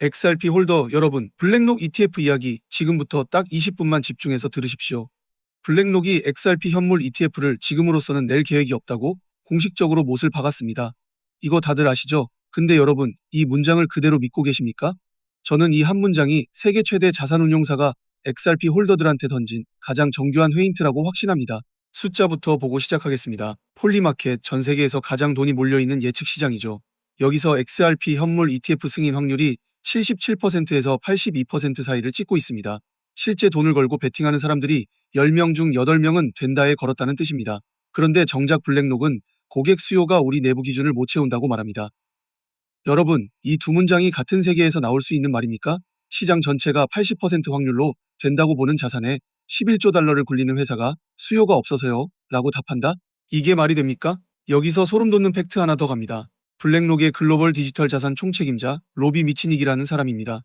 XRP 홀더 여러분, 블랙록 ETF 이야기 지금부터 딱 20분만 집중해서 들으십시오. 블랙록이 XRP 현물 ETF를 지금으로서는 낼 계획이 없다고 공식적으로 못을 박았습니다. 이거 다들 아시죠? 근데 여러분, 이 문장을 그대로 믿고 계십니까? 저는 이 한 문장이 세계 최대 자산운용사가 XRP 홀더들한테 던진 가장 정교한 페인트라고 확신합니다. 숫자부터 보고 시작하겠습니다. 폴리마켓, 전 세계에서 가장 돈이 몰려있는 예측 시장이죠. 여기서 XRP 현물 ETF 승인 확률이 77%에서 82% 사이를 찍고 있습니다. 실제 돈을 걸고 베팅하는 사람들이 10명 중 8명은 된다에 걸었다는 뜻입니다. 그런데 정작 블랙록은 고객 수요가 우리 내부 기준을 못 채운다고 말합니다. 여러분, 이 두 문장이 같은 세계에서 나올 수 있는 말입니까? 시장 전체가 80% 확률로 된다고 보는 자산에 11조 달러를 굴리는 회사가 수요가 없어서요? 라고 답한다? 이게 말이 됩니까? 여기서 소름 돋는 팩트 하나 더 갑니다. 블랙록의 글로벌 디지털 자산 총책임자 로비 미치닉이라는 사람입니다.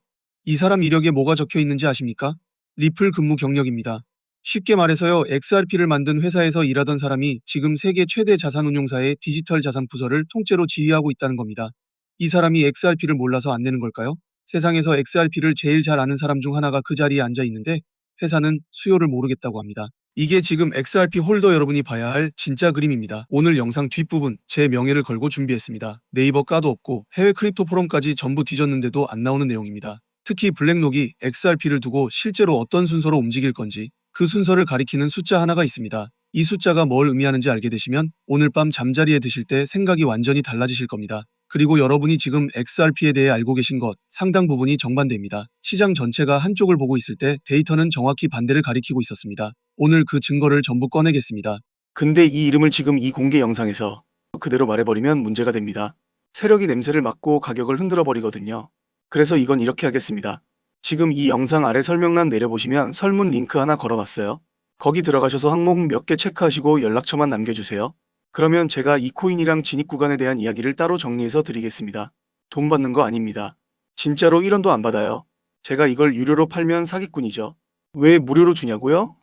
이 사람 이력에 뭐가 적혀 있는지 아십니까? 리플 근무 경력입니다. 쉽게 말해서요, XRP를 만든 회사에서 일하던 사람이 지금 세계 최대 자산운용사의 디지털 자산 부서를 통째로 지휘하고 있다는 겁니다. 이 사람이 XRP를 몰라서 안 내는 걸까요? 세상에서 XRP를 제일 잘 아는 사람 중 하나가 그 자리에 앉아 있는데 회사는 수요를 모르겠다고 합니다. 이게 지금 XRP 홀더 여러분이 봐야 할 진짜 그림입니다. 오늘 영상 뒷부분 제 명예를 걸고 준비했습니다. 네이버 까도 없고 해외 크립토 포럼까지 전부 뒤졌는데도 안 나오는 내용입니다. 특히 블랙록이 XRP를 두고 실제로 어떤 순서로 움직일 건지 그 순서를 가리키는 숫자 하나가 있습니다. 이 숫자가 뭘 의미하는지 알게 되시면 오늘 밤 잠자리에 드실 때 생각이 완전히 달라지실 겁니다. 그리고 여러분이 지금 XRP에 대해 알고 계신 것 상당 부분이 정반대입니다. 시장 전체가 한쪽을 보고 있을 때 데이터는 정확히 반대를 가리키고 있었습니다. 오늘 그 증거를 전부 꺼내겠습니다. 근데 이 이름을 지금 이 공개 영상에서 그대로 말해버리면 문제가 됩니다. 세력이 냄새를 맡고 가격을 흔들어 버리거든요. 그래서 이건 이렇게 하겠습니다. 지금 이 영상 아래 설명란 내려보시면 설문 링크 하나 걸어놨어요. 거기 들어가셔서 항목 몇 개 체크하시고 연락처만 남겨주세요. 그러면 제가 이 코인이랑 진입 구간에 대한 이야기를 따로 정리해서 드리겠습니다. 돈 받는 거 아닙니다. 진짜로 1원도 안 받아요. 제가 이걸 유료로 팔면 사기꾼이죠. 왜 무료로 주냐고요?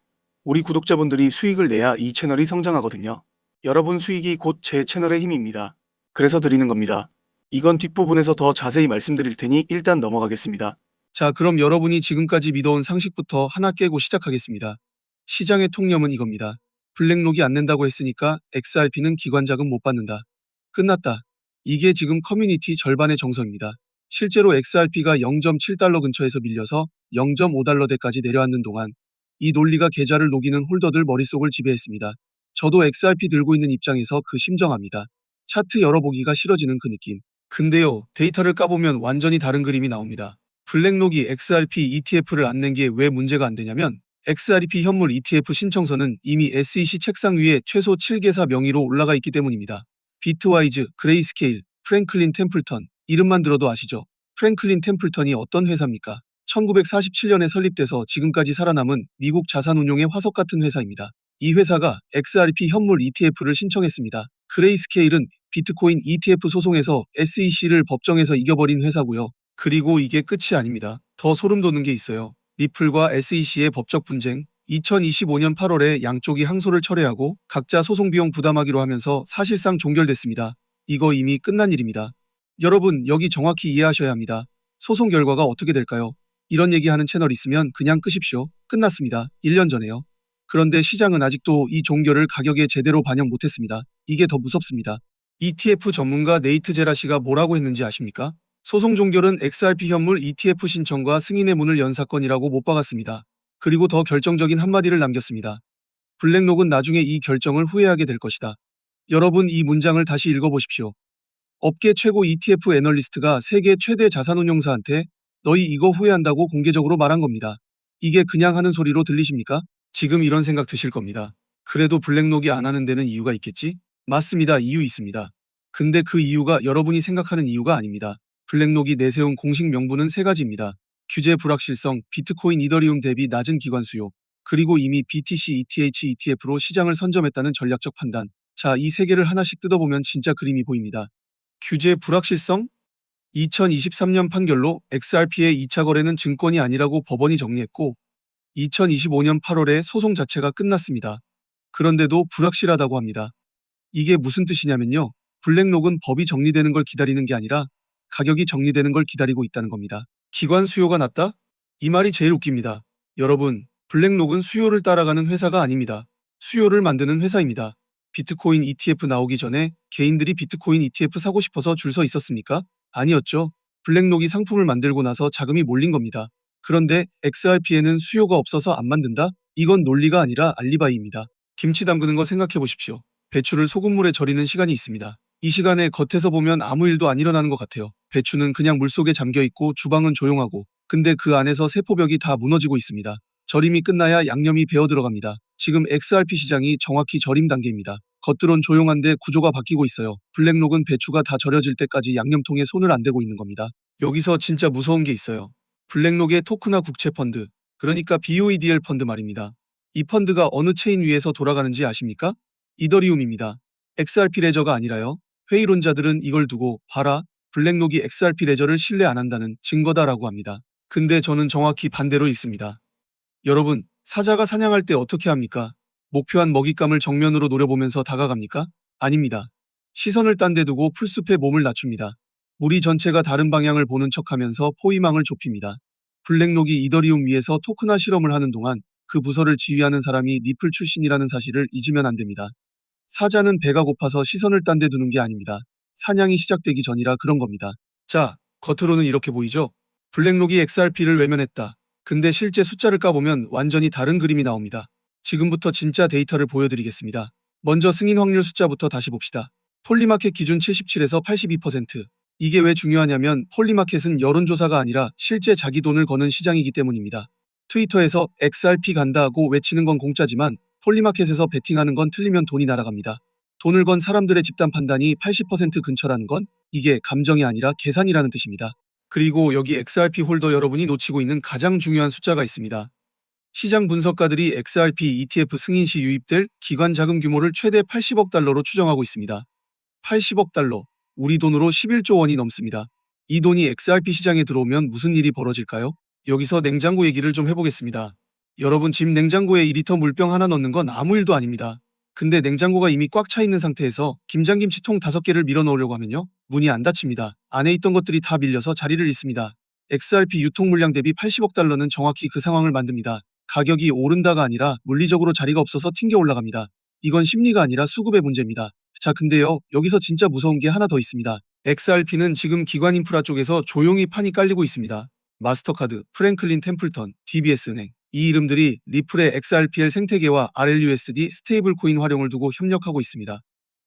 우리 구독자분들이 수익을 내야 이 채널이 성장하거든요. 여러분 수익이 곧 제 채널의 힘입니다. 그래서 드리는 겁니다. 이건 뒷부분에서 더 자세히 말씀드릴 테니 일단 넘어가겠습니다. 자, 그럼 여러분이 지금까지 믿어온 상식부터 하나 깨고 시작하겠습니다. 시장의 통념은 이겁니다. 블랙록이 안 낸다고 했으니까 XRP는 기관 자금 못 받는다. 끝났다. 이게 지금 커뮤니티 절반의 정서입니다. 실제로 XRP가 0.7달러 근처에서 밀려서 0.5달러대까지 내려앉는 동안 이 논리가 계좌를 녹이는 홀더들 머릿속을 지배했습니다. 저도 XRP 들고 있는 입장에서 그 심정합니다. 차트 열어보기가 싫어지는 그 느낌. 근데요, 데이터를 까보면 완전히 다른 그림이 나옵니다. 블랙록이 XRP ETF를 안 낸 게 왜 문제가 안 되냐면 XRP 현물 ETF 신청서는 이미 SEC 책상 위에 최소 7개사 명의로 올라가 있기 때문입니다. 비트와이즈, 그레이스케일, 프랭클린 템플턴, 이름만 들어도 아시죠? 프랭클린 템플턴이 어떤 회사입니까? 1947년에 설립돼서 지금까지 살아남은 미국 자산운용의 화석 같은 회사입니다. 이 회사가 XRP 현물 ETF를 신청했습니다. 그레이스케일은 비트코인 ETF 소송에서 SEC를 법정에서 이겨버린 회사고요. 그리고 이게 끝이 아닙니다. 더 소름 돋는 게 있어요. 리플과 SEC의 법적 분쟁, 2025년 8월에 양쪽이 항소를 철회하고 각자 소송 비용 부담하기로 하면서 사실상 종결됐습니다. 이거 이미 끝난 일입니다. 여러분, 여기 정확히 이해하셔야 합니다. 소송 결과가 어떻게 될까요? 이런 얘기하는 채널 있으면 그냥 끄십시오. 끝났습니다. 1년 전에요. 그런데 시장은 아직도 이 종결을 가격에 제대로 반영 못했습니다. 이게 더 무섭습니다. ETF 전문가 네이트 제라시가 뭐라고 했는지 아십니까? 소송 종결은 XRP 현물 ETF 신청과 승인의 문을 연 사건이라고 못 박았습니다. 그리고 더 결정적인 한마디를 남겼습니다. 블랙록은 나중에 이 결정을 후회하게 될 것이다. 여러분, 이 문장을 다시 읽어보십시오. 업계 최고 ETF 애널리스트가 세계 최대 자산운용사한테 너희 이거 후회한다고 공개적으로 말한 겁니다. 이게 그냥 하는 소리로 들리십니까? 지금 이런 생각 드실 겁니다. 그래도 블랙록이 안 하는 데는 이유가 있겠지? 맞습니다. 이유 있습니다. 근데 그 이유가 여러분이 생각하는 이유가 아닙니다. 블랙록이 내세운 공식 명분은 세 가지입니다. 규제 불확실성, 비트코인 이더리움 대비 낮은 기관 수요, 그리고 이미 BTC ETH ETF로 시장을 선점했다는 전략적 판단. 자, 이 세 개를 하나씩 뜯어보면 진짜 그림이 보입니다. 규제 불확실성? 2023년 판결로 XRP의 2차 거래는 증권이 아니라고 법원이 정리했고 2025년 8월에 소송 자체가 끝났습니다. 그런데도 불확실하다고 합니다. 이게 무슨 뜻이냐면요. 블랙록은 법이 정리되는 걸 기다리는 게 아니라 가격이 정리되는 걸 기다리고 있다는 겁니다. 기관 수요가 낮다? 이 말이 제일 웃깁니다. 여러분, 블랙록은 수요를 따라가는 회사가 아닙니다. 수요를 만드는 회사입니다. 비트코인 ETF 나오기 전에 개인들이 비트코인 ETF 사고 싶어서 줄 서 있었습니까? 아니었죠. 블랙록이 상품을 만들고 나서 자금이 몰린 겁니다. 그런데 XRP에는 수요가 없어서 안 만든다? 이건 논리가 아니라 알리바이입니다. 김치 담그는 거 생각해 보십시오. 배추를 소금물에 절이는 시간이 있습니다. 이 시간에 겉에서 보면 아무 일도 안 일어나는 것 같아요. 배추는 그냥 물속에 잠겨 있고 주방은 조용하고, 근데 그 안에서 세포벽이 다 무너지고 있습니다. 절임이 끝나야 양념이 배어 들어갑니다. 지금 XRP 시장이 정확히 절임 단계입니다. 겉으론 조용한데 구조가 바뀌고 있어요. 블랙록은 배추가 다 절여질 때까지 양념통에 손을 안 대고 있는 겁니다. 여기서 진짜 무서운 게 있어요. 블랙록의 토크나 국채 펀드, 그러니까 BOEDL 펀드 말입니다. 이 펀드가 어느 체인 위에서 돌아가는지 아십니까? 이더리움입니다. XRP 레저가 아니라요. 회의론자들은 이걸 두고 봐라, 블랙록이 XRP 레저를 신뢰 안 한다는 증거다라고 합니다. 근데 저는 정확히 반대로 읽습니다. 여러분, 사자가 사냥할 때 어떻게 합니까? 목표한 먹잇감을 정면으로 노려보면서 다가갑니까? 아닙니다. 시선을 딴 데 두고 풀숲에 몸을 낮춥니다. 무리 전체가 다른 방향을 보는 척하면서 포위망을 좁힙니다. 블랙록이 이더리움 위에서 토크나 실험을 하는 동안 그 부서를 지휘하는 사람이 리플 출신이라는 사실을 잊으면 안 됩니다. 사자는 배가 고파서 시선을 딴 데 두는 게 아닙니다. 사냥이 시작되기 전이라 그런 겁니다. 자, 겉으로는 이렇게 보이죠? 블랙록이 XRP를 외면했다. 근데 실제 숫자를 까보면 완전히 다른 그림이 나옵니다. 지금부터 진짜 데이터를 보여드리겠습니다. 먼저 승인 확률 숫자부터 다시 봅시다. 폴리마켓 기준 77에서 82%. 이게 왜 중요하냐면 폴리마켓은 여론조사가 아니라 실제 자기 돈을 거는 시장이기 때문입니다. 트위터에서 XRP 간다고 외치는 건 공짜지만 폴리마켓에서 베팅하는 건 틀리면 돈이 날아갑니다. 돈을 건 사람들의 집단 판단이 80% 근처라는 건 이게 감정이 아니라 계산이라는 뜻입니다. 그리고 여기 XRP 홀더 여러분이 놓치고 있는 가장 중요한 숫자가 있습니다. 시장 분석가들이 XRP ETF 승인 시 유입될 기관 자금 규모를 최대 80억 달러로 추정하고 있습니다. 80억 달러, 우리 돈으로 11조 원이 넘습니다. 이 돈이 XRP 시장에 들어오면 무슨 일이 벌어질까요? 여기서 냉장고 얘기를 좀 해보겠습니다. 여러분, 집 냉장고에 2리터 물병 하나 넣는 건 아무 일도 아닙니다. 근데 냉장고가 이미 꽉 차 있는 상태에서 김장김치통 5개를 밀어 넣으려고 하면요, 문이 안 닫힙니다. 안에 있던 것들이 다 밀려서 자리를 잃습니다. XRP 유통 물량 대비 80억 달러는 정확히 그 상황을 만듭니다. 가격이 오른다가 아니라 물리적으로 자리가 없어서 튕겨 올라갑니다. 이건 심리가 아니라 수급의 문제입니다. 자, 근데요, 여기서 진짜 무서운 게 하나 더 있습니다. XRP는 지금 기관 인프라 쪽에서 조용히 판이 깔리고 있습니다. 마스터카드, 프랭클린 템플턴, DBS은행. 이 이름들이 리플의 XRPL 생태계와 RLUSD 스테이블 코인 활용을 두고 협력하고 있습니다.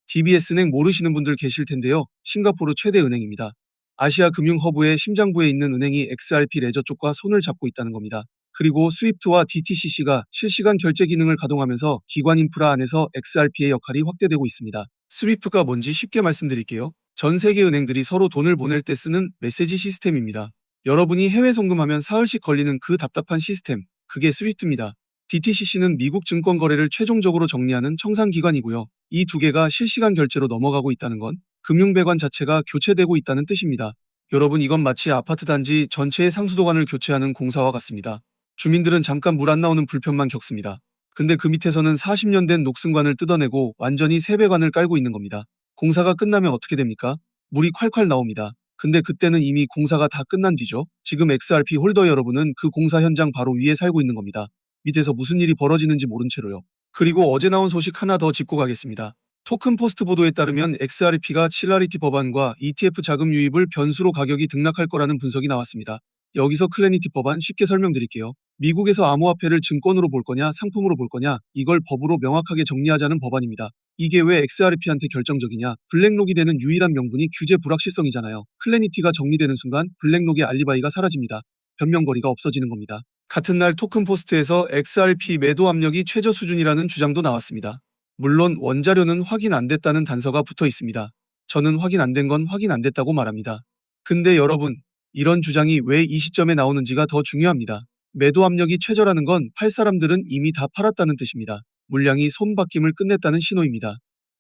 DBS은행 모르시는 분들 계실 텐데요. 싱가포르 최대 은행입니다. 아시아 금융 허브의 심장부에 있는 은행이 XRP 레저 쪽과 손을 잡고 있다는 겁니다. 그리고 스위프트와 DTCC가 실시간 결제 기능을 가동하면서 기관 인프라 안에서 XRP의 역할이 확대되고 있습니다. 스위프트가 뭔지 쉽게 말씀드릴게요. 전 세계 은행들이 서로 돈을 보낼 때 쓰는 메시지 시스템입니다. 여러분이 해외 송금하면 사흘씩 걸리는 그 답답한 시스템, 그게 스위프트입니다. DTCC는 미국 증권 거래를 최종적으로 정리하는 청산기관이고요. 이 두 개가 실시간 결제로 넘어가고 있다는 건 금융배관 자체가 교체되고 있다는 뜻입니다. 여러분, 이건 마치 아파트 단지 전체의 상수도관을 교체하는 공사와 같습니다. 주민들은 잠깐 물 안 나오는 불편만 겪습니다. 근데 그 밑에서는 40년 된 녹슨관을 뜯어내고 완전히 새 배관을 깔고 있는 겁니다. 공사가 끝나면 어떻게 됩니까? 물이 콸콸 나옵니다. 근데 그때는 이미 공사가 다 끝난 뒤죠. 지금 XRP 홀더 여러분은 그 공사 현장 바로 위에 살고 있는 겁니다. 밑에서 무슨 일이 벌어지는지 모른 채로요. 그리고 어제 나온 소식 하나 더 짚고 가겠습니다. 토큰 포스트 보도에 따르면 XRP가 칠라리티 법안과 ETF 자금 유입을 변수로 가격이 등락할 거라는 분석이 나왔습니다. 여기서 클래니티 법안 쉽게 설명드릴게요. 미국에서 암호화폐를 증권으로 볼 거냐 상품으로 볼 거냐, 이걸 법으로 명확하게 정리하자는 법안입니다. 이게 왜 XRP한테 결정적이냐? 블랙록이 되는 유일한 명분이 규제 불확실성이잖아요. 클래니티가 정리되는 순간 블랙록의 알리바이가 사라집니다. 변명거리가 없어지는 겁니다. 같은 날 토큰 포스트에서 XRP 매도 압력이 최저 수준이라는 주장도 나왔습니다. 물론 원자료는 확인 안 됐다는 단서가 붙어 있습니다. 저는 확인 안 된 건 확인 안 됐다고 말합니다. 근데 여러분, 이런 주장이 왜 이 시점에 나오는지가 더 중요합니다. 매도 압력이 최저라는 건 팔 사람들은 이미 다 팔았다는 뜻입니다. 물량이 손바뀜을 끝냈다는 신호입니다.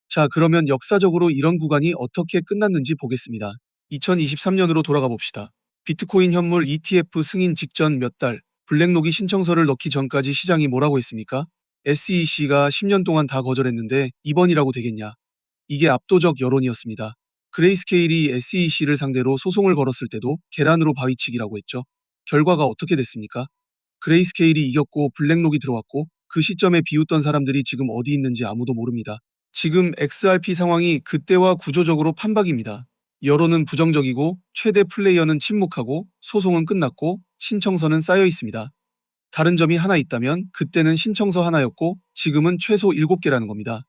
자, 그러면 역사적으로 이런 구간이 어떻게 끝났는지 보겠습니다. 2023년으로 돌아가 봅시다. 비트코인 현물 ETF 승인 직전 몇 달, 블랙록이 신청서를 넣기 전까지 시장이 뭐라고 했습니까? SEC가 10년 동안 다 거절했는데 이번이라고 되겠냐? 이게 압도적 여론이었습니다. 그레이스케일이 SEC를 상대로 소송을 걸었을 때도 계란으로 바위치기라고 했죠. 결과가 어떻게 됐습니까? 그레이스케일이 이겼고 블랙록이 들어왔고 그 시점에 비웃던 사람들이 지금 어디 있는지 아무도 모릅니다. 지금 XRP 상황이 그때와 구조적으로 판박입니다. 여론은 부정적이고 최대 플레이어는 침묵하고 소송은 끝났고 신청서는 쌓여 있습니다. 다른 점이 하나 있다면 그때는 신청서 하나였고 지금은 최소 7개라는 겁니다.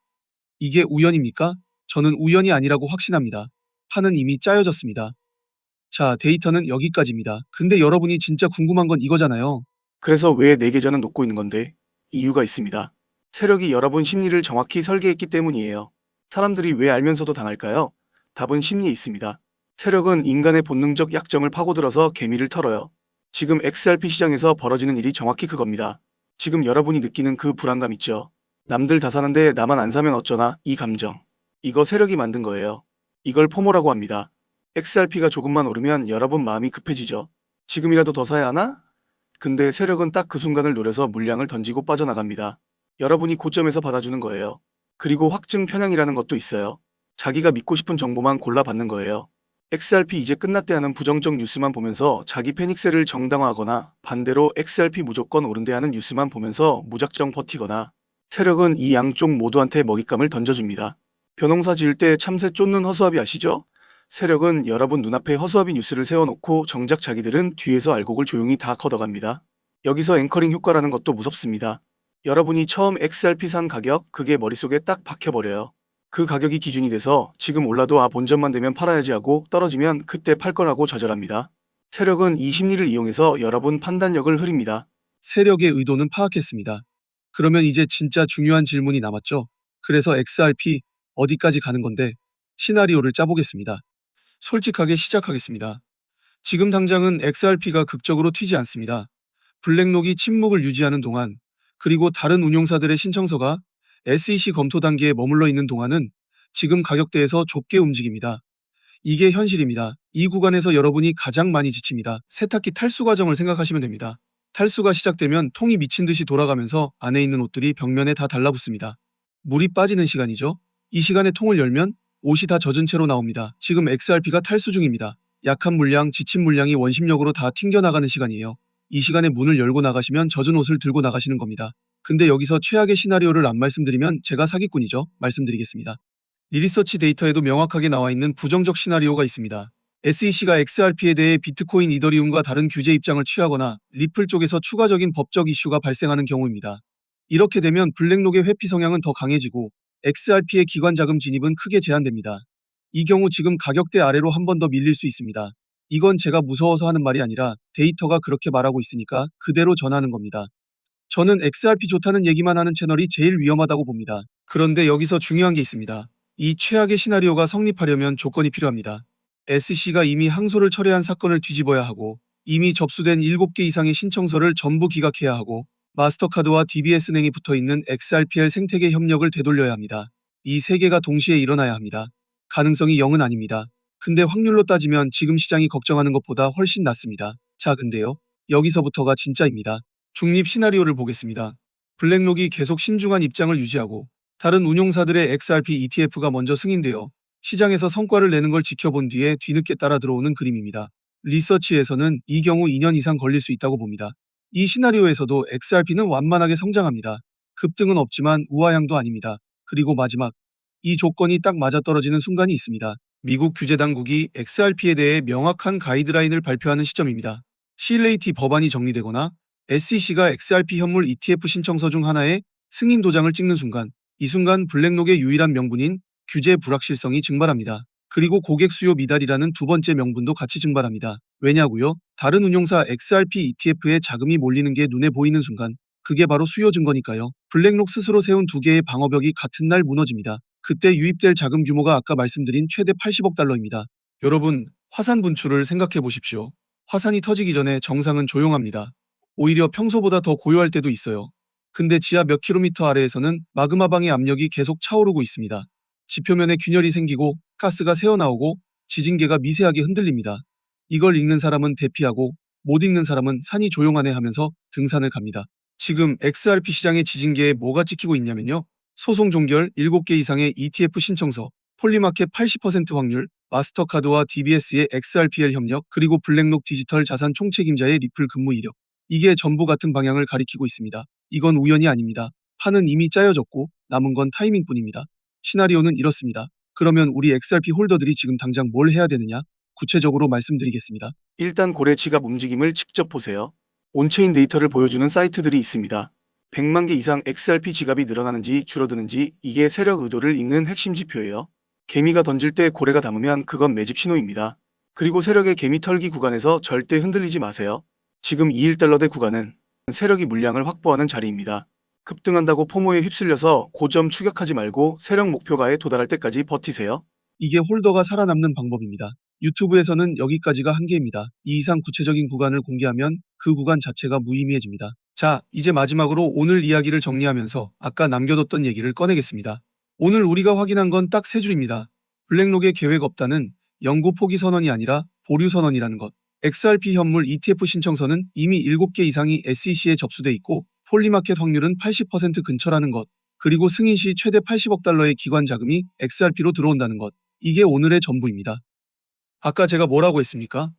이게 우연입니까? 저는 우연이 아니라고 확신합니다. 판은 이미 짜여졌습니다. 자, 데이터는 여기까지입니다. 근데 여러분이 진짜 궁금한 건 이거잖아요. 그래서 왜 내 계좌는 녹고 있는 건데? 이유가 있습니다. 세력이 여러분 심리를 정확히 설계했기 때문이에요. 사람들이 왜 알면서도 당할까요? 답은 심리에 있습니다. 세력은 인간의 본능적 약점을 파고들어서 개미를 털어요. 지금 XRP 시장에서 벌어지는 일이 정확히 그겁니다. 지금 여러분이 느끼는 그 불안감 있죠? 남들 다 사는데 나만 안 사면 어쩌나 이 감정. 이거 세력이 만든 거예요. 이걸 포모라고 합니다. XRP가 조금만 오르면 여러분 마음이 급해지죠. 지금이라도 더 사야 하나? 근데 세력은 딱 그 순간을 노려서 물량을 던지고 빠져나갑니다. 여러분이 고점에서 받아주는 거예요. 그리고 확증 편향이라는 것도 있어요. 자기가 믿고 싶은 정보만 골라 받는 거예요. XRP 이제 끝났대 하는 부정적 뉴스만 보면서 자기 패닉세를 정당화하거나 반대로 XRP 무조건 오른대 하는 뉴스만 보면서 무작정 버티거나 세력은 이 양쪽 모두한테 먹잇감을 던져줍니다. 벼농사 지을 때 참새 쫓는 허수아비 아시죠? 세력은 여러분 눈앞에 허수아비 뉴스를 세워놓고 정작 자기들은 뒤에서 알곡을 조용히 다 걷어갑니다. 여기서 앵커링 효과라는 것도 무섭습니다. 여러분이 처음 XRP 산 가격, 그게 머릿속에 딱 박혀버려요. 그 가격이 기준이 돼서 지금 올라도 본전만 되면 팔아야지 하고 떨어지면 그때 팔 거라고 좌절합니다. 세력은 이 심리를 이용해서 여러분 판단력을 흐립니다. 세력의 의도는 파악했습니다. 그러면 이제 진짜 중요한 질문이 남았죠. 그래서 XRP 어디까지 가는 건데 시나리오를 짜보겠습니다. 솔직하게 시작하겠습니다. 지금 당장은 XRP가 극적으로 튀지 않습니다. 블랙록이 침묵을 유지하는 동안 그리고 다른 운용사들의 신청서가 SEC 검토 단계에 머물러 있는 동안은 지금 가격대에서 좁게 움직입니다. 이게 현실입니다. 이 구간에서 여러분이 가장 많이 지칩니다. 세탁기 탈수 과정을 생각하시면 됩니다. 탈수가 시작되면 통이 미친 듯이 돌아가면서 안에 있는 옷들이 벽면에 다 달라붙습니다. 물이 빠지는 시간이죠. 이 시간에 통을 열면 옷이 다 젖은 채로 나옵니다. 지금 XRP가 탈수 중입니다. 약한 물량, 지친 물량이 원심력으로 다 튕겨나가는 시간이에요. 이 시간에 문을 열고 나가시면 젖은 옷을 들고 나가시는 겁니다. 근데 여기서 최악의 시나리오를 안 말씀드리면 제가 사기꾼이죠. 말씀드리겠습니다. 리서치 데이터에도 명확하게 나와 있는 부정적 시나리오가 있습니다. SEC가 XRP에 대해 비트코인 이더리움과 다른 규제 입장을 취하거나 리플 쪽에서 추가적인 법적 이슈가 발생하는 경우입니다. 이렇게 되면 블랙록의 회피 성향은 더 강해지고 XRP의 기관 자금 진입은 크게 제한됩니다. 이 경우 지금 가격대 아래로 한 번 더 밀릴 수 있습니다. 이건 제가 무서워서 하는 말이 아니라 데이터가 그렇게 말하고 있으니까 그대로 전하는 겁니다. 저는 XRP 좋다는 얘기만 하는 채널이 제일 위험하다고 봅니다. 그런데 여기서 중요한 게 있습니다. 이 최악의 시나리오가 성립하려면 조건이 필요합니다. SC가 이미 항소를 철회한 사건을 뒤집어야 하고 이미 접수된 7개 이상의 신청서를 전부 기각해야 하고 마스터카드와 DBS은행이 붙어있는 XRPL 생태계 협력을 되돌려야 합니다. 이 세 개가 동시에 일어나야 합니다. 가능성이 0은 아닙니다. 근데 확률로 따지면 지금 시장이 걱정하는 것보다 훨씬 낮습니다. 자, 근데요. 여기서부터가 진짜입니다. 중립 시나리오를 보겠습니다. 블랙록이 계속 신중한 입장을 유지하고 다른 운용사들의 XRP ETF가 먼저 승인되어 시장에서 성과를 내는 걸 지켜본 뒤에 뒤늦게 따라 들어오는 그림입니다. 리서치에서는 이 경우 2년 이상 걸릴 수 있다고 봅니다. 이 시나리오에서도 XRP는 완만하게 성장합니다. 급등은 없지만 우하향도 아닙니다. 그리고 마지막, 이 조건이 딱 맞아떨어지는 순간이 있습니다. 미국 규제 당국이 XRP에 대해 명확한 가이드라인을 발표하는 시점입니다. CLAT 법안이 정리되거나 SEC가 XRP 현물 ETF 신청서 중 하나에 승인 도장을 찍는 순간, 이 순간 블랙록의 유일한 명분인 규제 불확실성이 증발합니다. 그리고 고객 수요 미달이라는 두 번째 명분도 같이 증발합니다. 왜냐고요? 다른 운용사 XRP ETF에 자금이 몰리는 게 눈에 보이는 순간 그게 바로 수요 증거니까요. 블랙록 스스로 세운 두 개의 방어벽이 같은 날 무너집니다. 그때 유입될 자금 규모가 아까 말씀드린 최대 80억 달러입니다. 여러분, 화산 분출을 생각해 보십시오. 화산이 터지기 전에 정상은 조용합니다. 오히려 평소보다 더 고요할 때도 있어요. 근데 지하 몇 킬로미터 아래에서는 마그마방의 압력이 계속 차오르고 있습니다. 지표면에 균열이 생기고 가스가 새어나오고 지진계가 미세하게 흔들립니다. 이걸 읽는 사람은 대피하고 못 읽는 사람은 산이 조용하네 하면서 등산을 갑니다. 지금 XRP 시장의 지진계에 뭐가 찍히고 있냐면요. 소송 종결 7개 이상의 ETF 신청서, 폴리마켓 80% 확률, 마스터카드와 DBS의 XRPL 협력, 그리고 블랙록 디지털 자산 총책임자의 리플 근무 이력. 이게 전부 같은 방향을 가리키고 있습니다. 이건 우연이 아닙니다. 판은 이미 짜여졌고 남은 건 타이밍뿐입니다. 시나리오는 이렇습니다. 그러면 우리 XRP 홀더들이 지금 당장 뭘 해야 되느냐? 구체적으로 말씀드리겠습니다. 일단 고래 지갑 움직임을 직접 보세요. 온체인 데이터를 보여주는 사이트들이 있습니다. 100만 개 이상 XRP 지갑이 늘어나는지 줄어드는지 이게 세력 의도를 읽는 핵심 지표예요. 개미가 던질 때 고래가 담으면 그건 매집 신호입니다. 그리고 세력의 개미 털기 구간에서 절대 흔들리지 마세요. 지금 21달러대 구간은 세력이 물량을 확보하는 자리입니다. 급등한다고 포모에 휩쓸려서 고점 추격하지 말고 세력 목표가에 도달할 때까지 버티세요. 이게 홀더가 살아남는 방법입니다. 유튜브에서는 여기까지가 한계입니다. 이 이상 구체적인 구간을 공개하면 그 구간 자체가 무의미해집니다. 자, 이제 마지막으로 오늘 이야기를 정리하면서 아까 남겨뒀던 얘기를 꺼내겠습니다. 오늘 우리가 확인한 건 딱 세 줄입니다. 블랙록의 계획 없다는 영구 포기 선언이 아니라 보류 선언이라는 것. XRP 현물 ETF 신청서는 이미 7개 이상이 SEC에 접수돼 있고 폴리마켓 확률은 80% 근처라는 것. 그리고 승인 시 최대 80억 달러의 기관 자금이 XRP로 들어온다는 것. 이게 오늘의 전부입니다. 아까 제가 뭐라고 했습니까?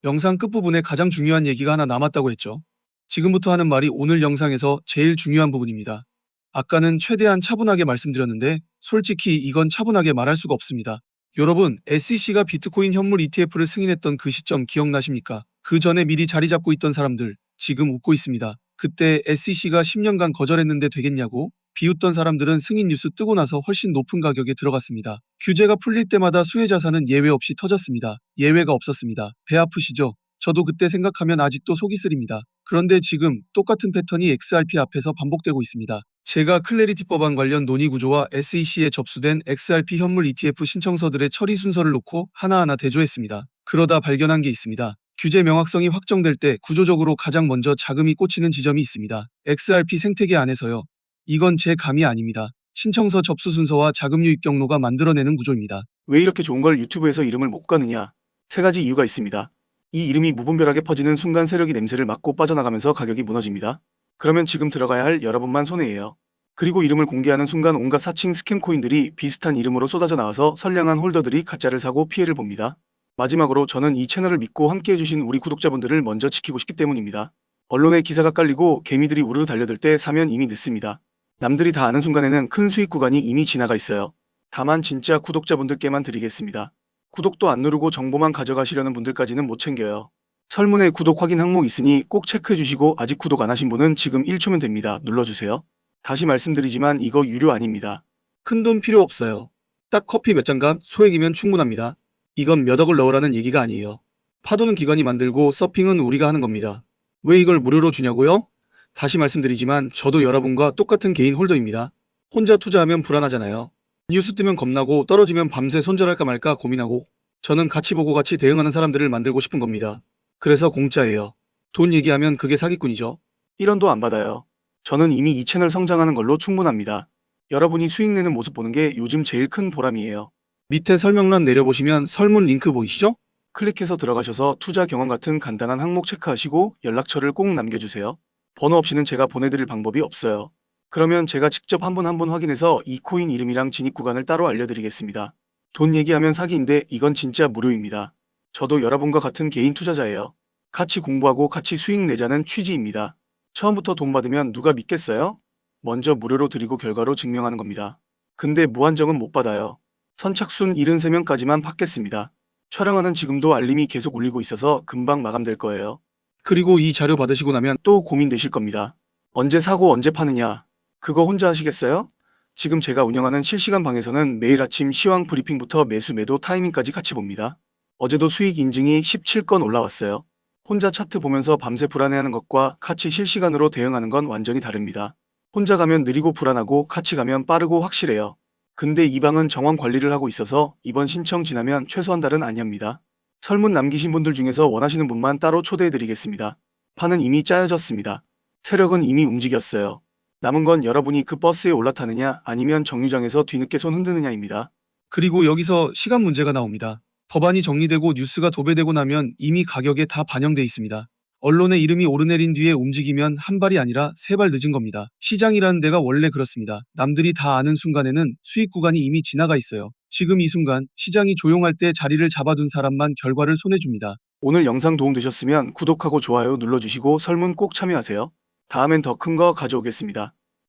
영상 끝부분에 가장 중요한 얘기가 하나 남았다고 했죠. 지금부터 하는 말이 오늘 영상에서 제일 중요한 부분입니다. 아까는 최대한 차분하게 말씀드렸는데 솔직히 이건 차분하게 말할 수가 없습니다. 여러분, SEC가 비트코인 현물 ETF를 승인했던 그 시점 기억나십니까? 그 전에 미리 자리 잡고 있던 사람들 지금 웃고 있습니다. 그때 SEC가 10년간 거절했는데 되겠냐고 비웃던 사람들은 승인 뉴스 뜨고 나서 훨씬 높은 가격에 들어갔습니다. 규제가 풀릴 때마다 수혜 자산은 예외 없이 터졌습니다. 예외가 없었습니다. 배 아프시죠? 저도 그때 생각하면 아직도 속이 쓰립니다. 그런데 지금 똑같은 패턴이 XRP 앞에서 반복되고 있습니다. 제가 클래리티 법안 관련 논의 구조와 SEC에 접수된 XRP 현물 ETF 신청서들의 처리 순서를 놓고 하나하나 대조했습니다. 그러다 발견한 게 있습니다. 규제 명확성이 확정될 때 구조적으로 가장 먼저 자금이 꽂히는 지점이 있습니다. XRP 생태계 안에서요. 이건 제 감이 아닙니다. 신청서 접수 순서와 자금 유입 경로가 만들어내는 구조입니다. 왜 이렇게 좋은 걸 유튜브에서 이름을 못 가느냐? 세 가지 이유가 있습니다. 이 이름이 무분별하게 퍼지는 순간 세력이 냄새를 맡고 빠져나가면서 가격이 무너집니다. 그러면 지금 들어가야 할 여러분만 손해예요. 그리고 이름을 공개하는 순간 온갖 사칭 스캠 코인들이 비슷한 이름으로 쏟아져 나와서 선량한 홀더들이 가짜를 사고 피해를 봅니다. 마지막으로 저는 이 채널을 믿고 함께해주신 우리 구독자분들을 먼저 지키고 싶기 때문입니다. 언론에 기사가 깔리고 개미들이 우르르 달려들 때 사면 이미 늦습니다. 남들이 다 아는 순간에는 큰 수익 구간이 이미 지나가 있어요. 다만 진짜 구독자분들께만 드리겠습니다. 구독도 안 누르고 정보만 가져가시려는 분들까지는 못 챙겨요. 설문에 구독 확인 항목 있으니 꼭 체크해주시고 아직 구독 안 하신 분은 지금 1초면 됩니다. 눌러주세요. 다시 말씀드리지만 이거 유료 아닙니다. 큰돈 필요 없어요. 딱 커피 몇 잔값 소액이면 충분합니다. 이건 몇 억을 넣으라는 얘기가 아니에요. 파도는 기관이 만들고 서핑은 우리가 하는 겁니다. 왜 이걸 무료로 주냐고요? 다시 말씀드리지만 저도 여러분과 똑같은 개인 홀더입니다. 혼자 투자하면 불안하잖아요. 뉴스 뜨면 겁나고 떨어지면 밤새 손절할까 말까 고민하고 저는 같이 보고 같이 대응하는 사람들을 만들고 싶은 겁니다. 그래서 공짜예요. 돈 얘기하면 그게 사기꾼이죠. 1원도 안 받아요. 저는 이미 이 채널 성장하는 걸로 충분합니다. 여러분이 수익 내는 모습 보는 게 요즘 제일 큰 보람이에요. 밑에 설명란 내려보시면 설문 링크 보이시죠? 클릭해서 들어가셔서 투자 경험 같은 간단한 항목 체크하시고 연락처를 꼭 남겨주세요. 번호 없이는 제가 보내드릴 방법이 없어요. 그러면 제가 직접 한 분 한 분 확인해서 이 코인 이름이랑 진입 구간을 따로 알려드리겠습니다. 돈 얘기하면 사기인데 이건 진짜 무료입니다. 저도 여러분과 같은 개인 투자자예요. 같이 공부하고 같이 수익 내자는 취지입니다. 처음부터 돈 받으면 누가 믿겠어요? 먼저 무료로 드리고 결과로 증명하는 겁니다. 근데 무한정은 못 받아요. 선착순 73명까지만 받겠습니다. 촬영하는 지금도 알림이 계속 울리고 있어서 금방 마감될 거예요. 그리고 이 자료 받으시고 나면 또 고민되실 겁니다. 언제 사고 언제 파느냐? 그거 혼자 하시겠어요? 지금 제가 운영하는 실시간 방에서는 매일 아침 시황 브리핑부터 매수 매도 타이밍까지 같이 봅니다. 어제도 수익 인증이 17건 올라왔어요. 혼자 차트 보면서 밤새 불안해하는 것과 같이 실시간으로 대응하는 건 완전히 다릅니다. 혼자 가면 느리고 불안하고 같이 가면 빠르고 확실해요. 근데 이 방은 정원 관리를 하고 있어서 이번 신청 지나면 최소 한 달은 아니합니다. 설문 남기신 분들 중에서 원하시는 분만 따로 초대해드리겠습니다. 판은 이미 짜여졌습니다. 세력은 이미 움직였어요. 남은 건 여러분이 그 버스에 올라타느냐 아니면 정류장에서 뒤늦게 손 흔드느냐입니다. 그리고 여기서 시간 문제가 나옵니다. 법안이 정리되고 뉴스가 도배되고 나면 이미 가격에 다 반영돼 있습니다. 언론의 이름이 오르내린 뒤에 움직이면 한 발이 아니라 세 발 늦은 겁니다. 시장이라는 데가 원래 그렇습니다. 남들이 다 아는 순간에는 수익 구간이 이미 지나가 있어요. 지금 이 순간 시장이 조용할 때 자리를 잡아둔 사람만 결과를 손에 줍니다. 오늘 영상 도움되셨으면 구독하고 좋아요 눌러주시고 설문 꼭 참여하세요. 다음엔 더 큰 거 가져오겠습니다.